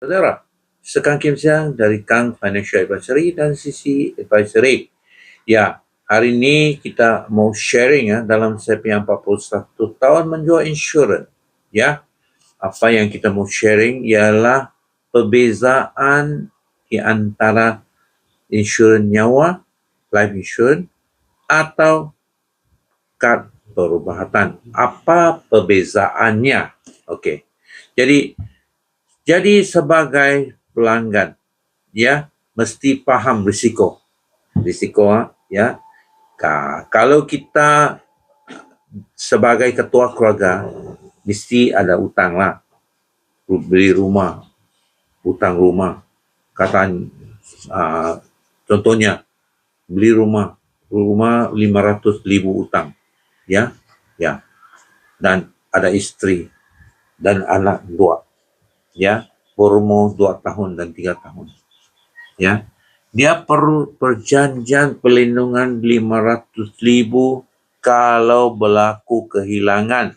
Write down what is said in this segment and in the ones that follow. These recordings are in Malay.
Saudara, Sekang Kim Siang dari Kang Financial Advisory dan Sisi Advisory. Ya, hari ini kita mau sharing dalam saya punya 41 tahun menjual insurans. Ya, apa yang kita mau sharing ialah perbezaan di antara insurans nyawa, life insurance atau kad perubatan. Apa perbezaannya? Okey. Jadi sebagai pelanggan, ya, mesti faham risiko. Ya. Kalau kita sebagai ketua keluarga, mesti ada utang lah. Beli rumah, utang rumah. Contohnya, beli rumah 500,000 utang. Ya. Dan ada isteri dan anak 2. Ya, berumur 2 tahun dan 3 tahun. Ya, dia perlu perjanjian perlindungan 500,000 kalau berlaku kehilangan,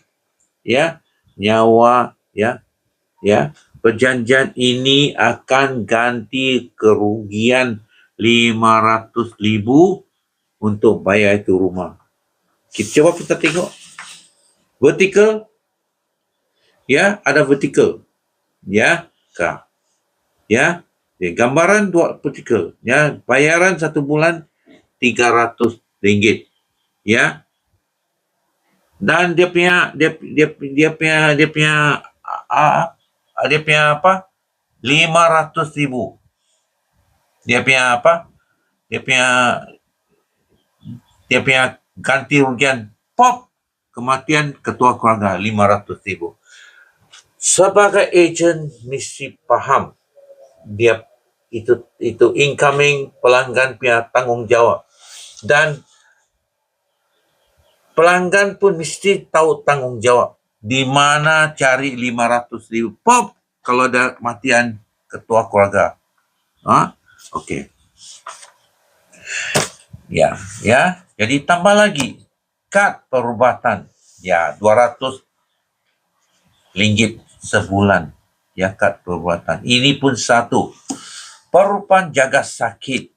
ya, nyawa, ya. Perjanjian ini akan ganti kerugian 500,000 untuk bayar itu rumah. Coba kita tengok vertical, ya, ada vertical. Ya, gambaran 2 vertikal. Ya, bayaran 1 bulan RM300. Ya, dan dia punya apa? 500,000. Dia punya ganti rugian kematian ketua keluarga 500,000. Sebagai ejen mesti faham dia itu incoming pelanggan punya tanggungjawab, dan pelanggan pun mesti tahu tanggungjawab di mana cari 500,000 kalau ada kematian ketua keluarga. Okey. Ya. Jadi tambah lagi kad perubatan. Ya, RM200 sebulan, ya, kad perubatan. Ini pun satu. Perubatan jaga sakit.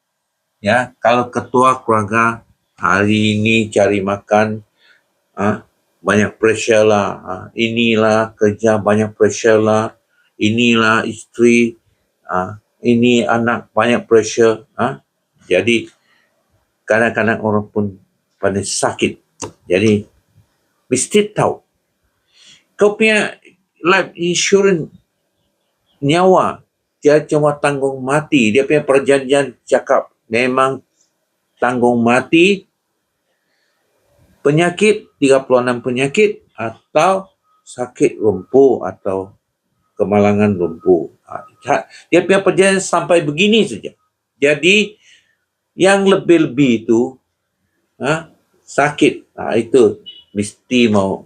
Ya, kalau ketua keluarga hari ini cari makan, banyak pressure lah. Inilah kerja banyak pressure lah. Inilah isteri, ini anak banyak pressure. Jadi kadang-kadang orang pun pada sakit. Jadi mesti tahu. Kau punya life insurance nyawa, dia cuma tanggung mati. Dia punya perjanjian cakap memang tanggung mati, penyakit, 36 penyakit, atau sakit lumpuh atau kemalangan lumpuh. Dia punya perjanjian sampai begini saja. Jadi yang lebih-lebih itu sakit. Itu mesti mau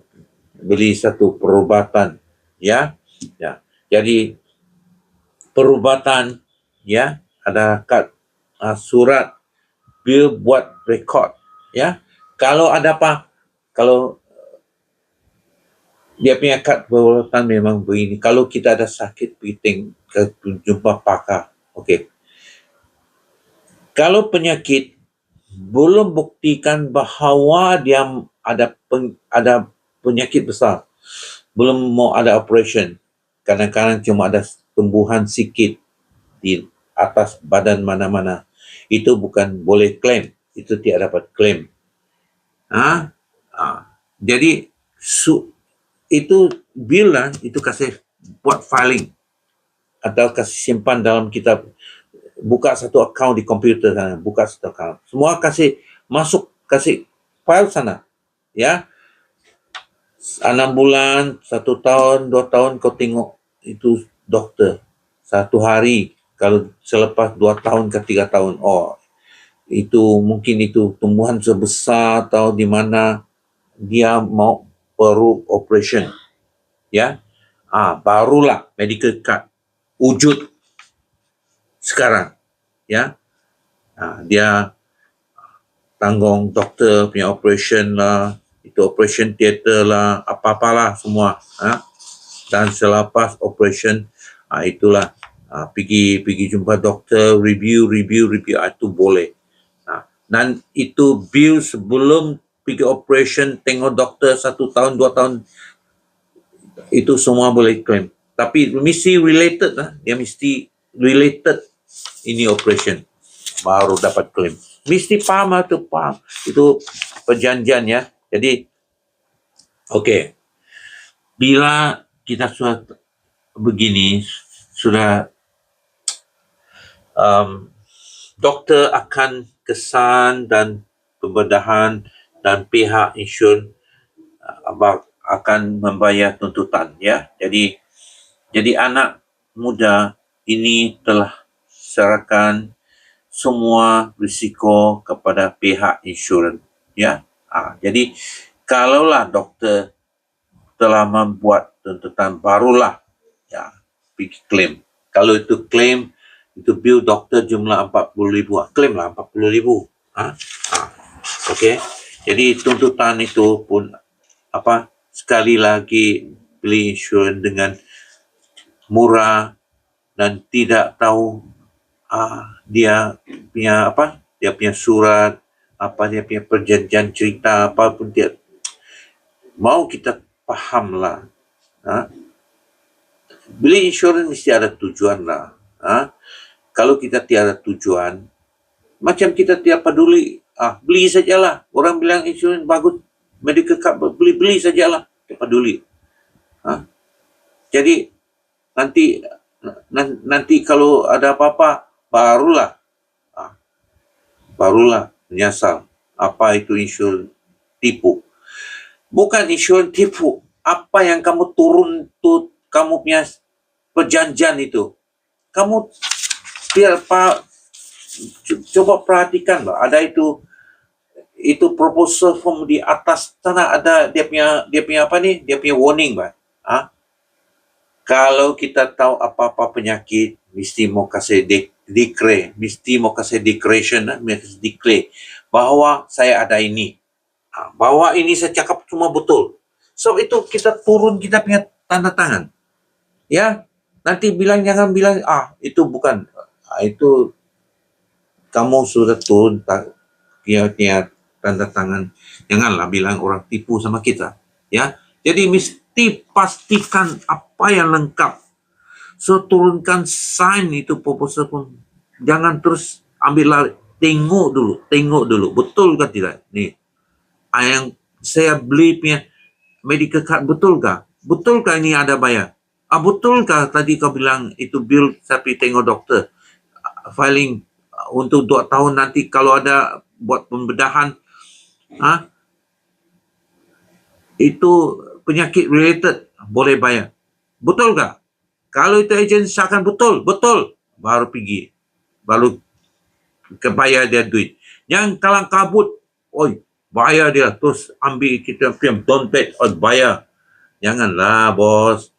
beli satu perubatan. Ya. Jadi perubatan, ya, ada kad surat bil buat rekod. Ya. Kalau ada apa, kalau dia punya kad perubatan memang begini. Kalau kita ada sakit, pergi jumpa pakar. Okey. Kalau penyakit belum buktikan bahawa dia ada penyakit besar, belum mau ada operation, kadang-kadang cuma ada tumbuhan sikit di atas badan mana-mana, itu bukan boleh claim, itu tidak dapat claim. Jadi itu bil lah, itu kasih buat filing atau kasih simpan dalam kitab. Buka satu akaun di komputer sana, buka satu akaun. Semua kasih masuk, kasih file sana. Ya. 6 bulan, 1 tahun, 2 tahun kau tengok itu doktor. 1 hari, kalau selepas 2 tahun ke 3 tahun, itu mungkin itu tumbuhan sebesar atau di mana dia mau perlu operation. Ya. Barulah medical card wujud sekarang. Ya. Dia tanggung doktor punya operation lah, itu operation theater lah, apa-apalah semua. Dan selepas operation, itulah Pergi jumpa doktor, review, itu boleh. Dan itu bil sebelum pergi operation, tengok doktor 1 tahun, 2 tahun, itu semua boleh claim. Tapi mesti related lah, dia mesti related ini operation, baru dapat claim. Mesti faham atau faham. Itu perjanjian ya. Jadi, okey. Bila kita sudah begini, sudah doktor akan kesan dan pembedahan dan pihak insurans akan membayar tuntutan ya. Jadi anak muda ini telah serahkan semua risiko kepada pihak insurans ya. Jadi kalaulah doktor telah membuat tuntutan, barulah ya pergi claim. Kalau itu claim, itu bil doktor jumlah 40,000, claim lah 40,000. Okey. Jadi tuntutan itu pun sekali lagi beli insurans dengan murah dan tidak tahu dia punya surat, dia punya perjanjian cerita apa pun, dia mau kita fahamlah. Beli insurans mesti ada tujuan lah. Kalau kita tiada tujuan, macam kita tidak peduli, beli sajalah. Orang bilang insurans bagus, medical card, beli sajalah, tidak peduli. Jadi nanti kalau ada apa-apa, barulah menyesal. Apa itu insurans tipu? Bukan insurans tipu. Apa yang kamu turun tu, kamu punya perjanjian itu, kamu coba perhatikan lah. Ada itu proposal form di atas sana, ada dia punya warning bah. Kalau kita tahu apa-apa penyakit, mesti mau kasih declare, mesti mau kasih declaration, declare bahawa saya ada ini, bahawa ini saya cakap cuma betul. So itu kita turun, kita punya tanda tangan. Ya, nanti jangan bilang itu bukan, itu kamu sudah turun punya tanda tangan. Janganlah bilang orang tipu sama kita. Ya, jadi mesti pastikan apa yang lengkap. So turunkan sign itu proposal pun. Jangan terus ambil lari. Tengok dulu. Betul ke tidak? Nih, yang saya beli punya medical card, betulkah? Betulkah ini ada bayar? Betulkah tadi kau bilang itu bil tapi tengok doktor? Filing untuk 2 tahun nanti kalau ada buat pembedahan, itu penyakit related, boleh bayar. Betulkah? Kalau itu ejen syakan betul, baru pergi. Baru bayar dia duit. Yang kalang kabut, bayar dia, terus ambil kita punya dompet, bayar. Janganlah, bos.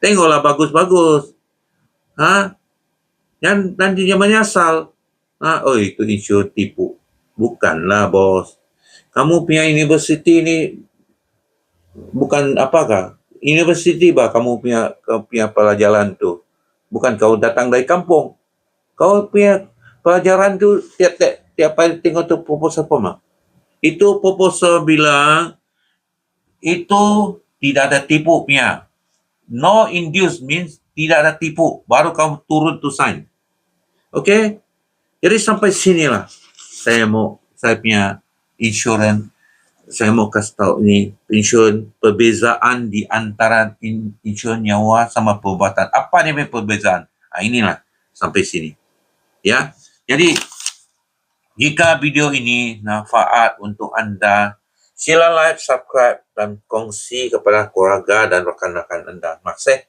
Tengoklah bagus-bagus. Yang nantinya menyesal. Itu insurans tipu. Bukanlah, bos. Kamu punya universiti ni bukan apakah? Universiti kamu punya pelajaran tu. Bukan kau datang dari kampung. Kau punya pelajaran tu tiap hari tengok tu proposal apa? Itu proposal bilang itu tidak ada tipu punya. No induce means tidak ada tipu. Baru kamu turun tu sign. Okey? Jadi sampai sinilah saya punya insurans. Saya mau kasih tahu ni insurans, perbezaan di antara insurans nyawa sama perubatan. Apa dia punya perbezaan? Inilah sampai sini. Ya. Jadi jika video ini manfaat untuk anda, sila like, subscribe dan kongsi kepada keluarga dan rakan-rakan anda. Terima kasih.